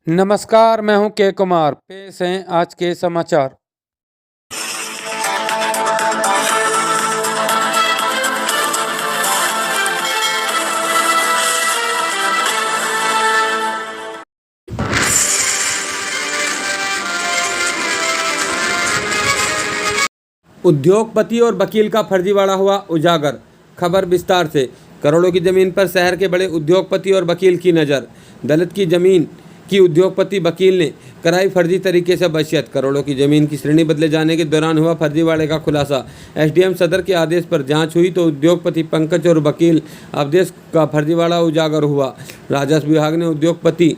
नमस्कार, मैं हूं के कुमार। पेश हैं आज के समाचार। उद्योगपति और वकील का फर्जीवाड़ा हुआ उजागर। खबर विस्तार से। करोड़ों की जमीन पर शहर के बड़े उद्योगपति और वकील की नज़र। दलित की जमीन की उद्योगपति वकील ने कराई फर्जी तरीके से वसीयत। करोड़ों की जमीन की श्रेणी बदले जाने के दौरान हुआ फर्जीवाड़े का खुलासा। एसडीएम सदर के आदेश पर जांच हुई तो उद्योगपति पंकज और वकील अवधेश का फर्जीवाड़ा उजागर हुआ। राजस्व विभाग ने उद्योगपति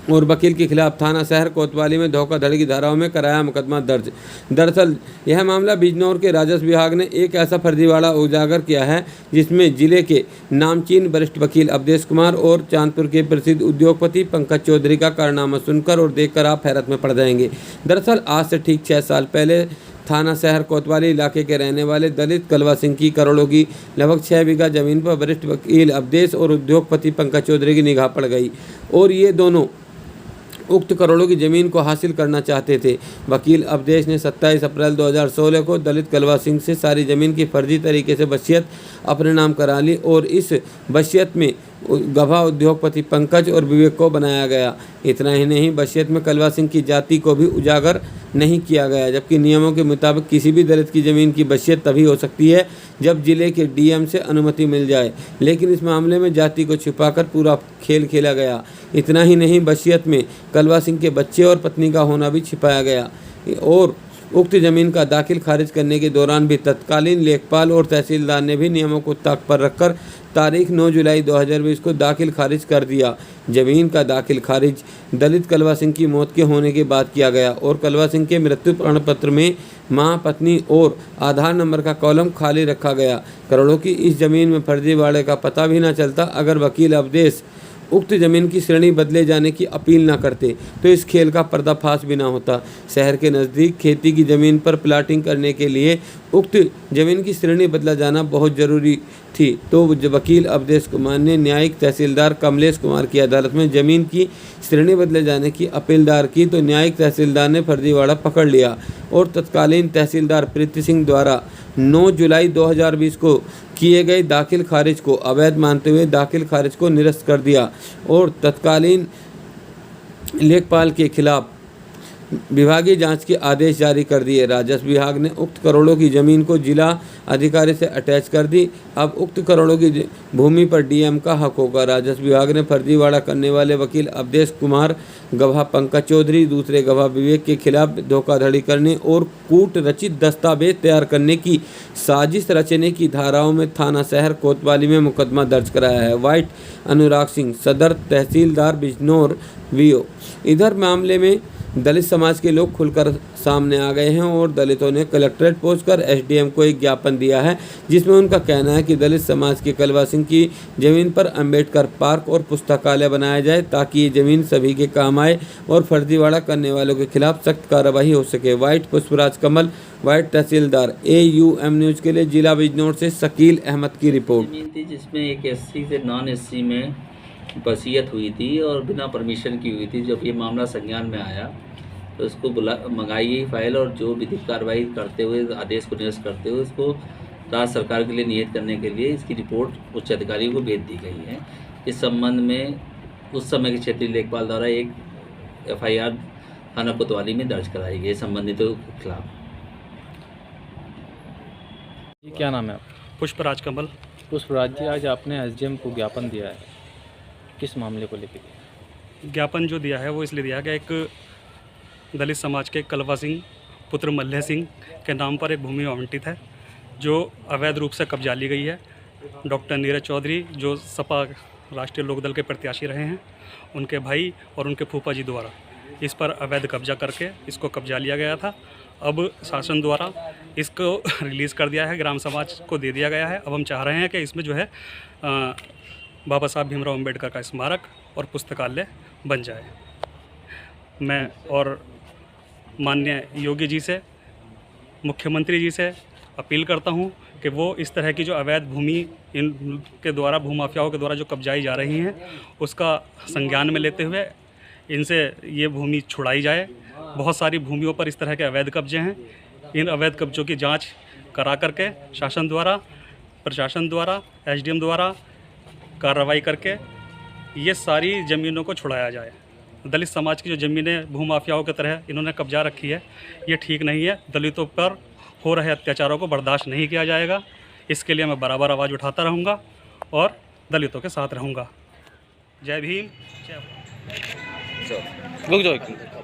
और वकील के खिलाफ थाना शहर कोतवाली में धोखाधड़ी की धाराओं में कराया मुकदमा दर्ज। दरअसल यह मामला बिजनौर के राजस्व विभाग ने एक ऐसा फर्जीवाड़ा उजागर किया है जिसमें जिले के नामचीन वरिष्ठ वकील अवधेश कुमार और चांदपुर के प्रसिद्ध उद्योगपति पंकज चौधरी का कारनामा सुनकर और देखकर आप हैरत में पड़ जाएंगे। दरअसल आज से ठीक 6 साल पहले थाना शहर कोतवाली इलाके के रहने वाले दलित कलवा सिंह की करोड़ों की लगभग 6 बीघा जमीन पर वरिष्ठ वकील अवधेश और उद्योगपति पंकज चौधरी की निगाह पड़ गई और ये दोनों उक्त करोड़ों की जमीन को हासिल करना चाहते थे। वकील अवधेश ने 27 अप्रैल 2016 को दलित कलवा सिंह से सारी जमीन की फर्जी तरीके से वसीयत अपने नाम करा ली और इस वसीयत में गवाह उद्योगपति पंकज और विवेक को बनाया गया। इतना ही नहीं, वसीयत में कलवा सिंह की जाति को भी उजागर नहीं किया गया, जबकि नियमों के मुताबिक किसी भी दलित की ज़मीन की वसीयत तभी हो सकती है जब जिले के डीएम से अनुमति मिल जाए, लेकिन इस मामले में जाति को छिपाकर पूरा खेल खेला गया। इतना ही नहीं, वसीयत में कलवा सिंह के बच्चे और पत्नी का होना भी छिपाया गया और उक्त जमीन का दाखिल खारिज करने के दौरान भी तत्कालीन लेखपाल और तहसीलदार ने भी नियमों को ताक पर रखकर तारीख 9 जुलाई 2020 को दाखिल खारिज कर दिया। जमीन का दाखिल खारिज दलित कलवा सिंह की मौत के होने के बाद किया गया और कलवा सिंह के मृत्यु प्रमाण पत्र में मां, पत्नी और आधार नंबर का कॉलम खाली रखा गया। करोड़ों की इस जमीन में फर्जीवाड़े का पता भी न चलता अगर वकील अवधेश उक्त जमीन की श्रेणी बदले जाने की अपील न करते तो इस खेल का पर्दाफाश भी न होता। शहर के नज़दीक खेती की ज़मीन पर प्लाटिंग करने के लिए उक्त जमीन की श्रेणी बदला जाना बहुत ज़रूरी थी, तो वकील अवधेश कुमार ने न्यायिक तहसीलदार कमलेश कुमार की अदालत में ज़मीन की श्रेणी बदले जाने की अपील दायर की तो न्यायिक तहसीलदार ने फर्जीवाड़ा पकड़ लिया और तत्कालीन तहसीलदार प्रीति सिंह द्वारा 9 जुलाई 2020 को किए गए दाखिल खारिज को अवैध मानते हुए दाखिल खारिज को निरस्त कर दिया और तत्कालीन लेखपाल के खिलाफ विभागीय जांच के आदेश जारी कर दिए। राजस्व विभाग ने उक्त करोड़ों की जमीन को जिला अधिकारी से अटैच कर दी। अब उक्त करोड़ों की भूमि पर डीएम का हक होगा। राजस्व विभाग ने फर्जीवाड़ा करने वाले वकील अवधेश कुमार, गवाह पंकज चौधरी, दूसरे गवाह विवेक के खिलाफ धोखाधड़ी करने और कूट रचित दस्तावेज तैयार करने की साजिश रचने की धाराओं में थाना शहर कोतवाली में मुकदमा दर्ज कराया है। वाइट अनुराग सिंह, सदर तहसीलदार बिजनौर वीओ। इधर मामले में दलित समाज के लोग खुलकर सामने आ गए हैं और दलितों ने कलेक्ट्रेट पहुंचकर एसडीएम को एक ज्ञापन दिया है जिसमें उनका कहना है कि दलित समाज के कलवा सिंह की जमीन पर अंबेडकर पार्क और पुस्तकालय बनाया जाए ताकि ये जमीन सभी के काम आए और फर्जीवाड़ा करने वालों के खिलाफ सख्त कार्रवाई हो सके। वाइट पुष्पराज कमल, वाइट तहसीलदार, AUM न्यूज़ के लिए जिला बिजनौर से शकील अहमद की रिपोर्ट। जमीन थी जिसमें एक SC से नॉन SC में वसीयत हुई थी और बिना परमिशन की हुई थी। जब ये मामला संज्ञान में आया तो इसको मंगाई गई फाइल और जो विधिक कार्रवाई करते हुए आदेश को निरस्त करते हुए इसको राज्य सरकार के लिए नियत करने के लिए इसकी रिपोर्ट उच्च अधिकारियों को भेज दी गई है। इस संबंध में उस समय के क्षेत्रीय लेखपाल द्वारा एक FIR थाना कोतवाली में दर्ज कराई गई संबंधितों के खिलाफ। जी, क्या नाम है आप? पुष्पराज कमल। पुष्पराज जी, आज आपने SDM को ज्ञापन दिया है, किस मामले को लेकर? ज्ञापन जो दिया है वो इसलिए दिया कि एक दलित समाज के कलवा सिंह पुत्र मल्लह सिंह के नाम पर एक भूमि आवंटित है जो अवैध रूप से कब्जा ली गई है। डॉक्टर नीरज चौधरी जो सपा राष्ट्रीय लोकदल के प्रत्याशी रहे हैं, उनके भाई और उनके फूफा जी द्वारा इस पर अवैध कब्जा करके इसको कब्जा लिया गया था। अब शासन द्वारा इसको रिलीज़ कर दिया है, ग्राम समाज को दे दिया गया है। अब हम चाह रहे हैं कि इसमें जो है बाबा साहब भीमराव अम्बेडकर का स्मारक और पुस्तकालय बन जाए। मैं और माननीय योगी जी से, मुख्यमंत्री जी से अपील करता हूं कि वो इस तरह की जो अवैध भूमि इनके द्वारा भूमाफियाओं के द्वारा जो कब्जाई जा रही हैं उसका संज्ञान में लेते हुए इनसे ये भूमि छुड़ाई जाए। बहुत सारी भूमियों पर इस तरह के अवैध कब्जे हैं। इन अवैध कब्जों की जांच करा करके शासन द्वारा, प्रशासन द्वारा, एसडीएम द्वारा कार्रवाई करके ये सारी ज़मीनों को छुड़ाया जाए। दलित समाज की जो ज़मीनें भूमाफियाओं की तरह इन्होंने कब्जा रखी है, ये ठीक नहीं है। दलितों पर हो रहे अत्याचारों को बर्दाश्त नहीं किया जाएगा। इसके लिए मैं बराबर आवाज़ उठाता रहूँगा और दलितों के साथ रहूँगा। जय भीम, जय भारत। रुक जाओ एक मिनट।